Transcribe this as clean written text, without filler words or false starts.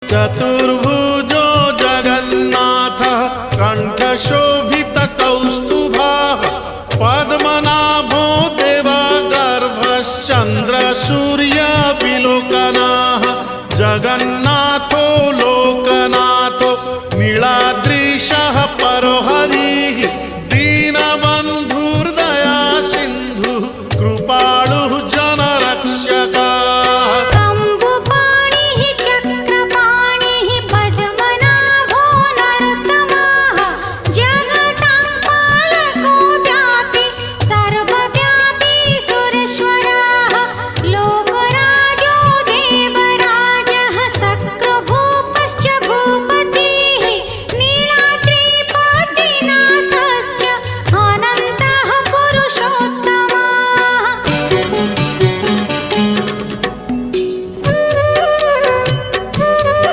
चतुर्भुजो जगन्नाथः कण्ठशोभितकौस्तुभः पद्मनाभो देवगर्भश्चन्द्रसूर्यविलोकनः जगन्नाथो लोकनाथो नीलाद्रीशः परो हरि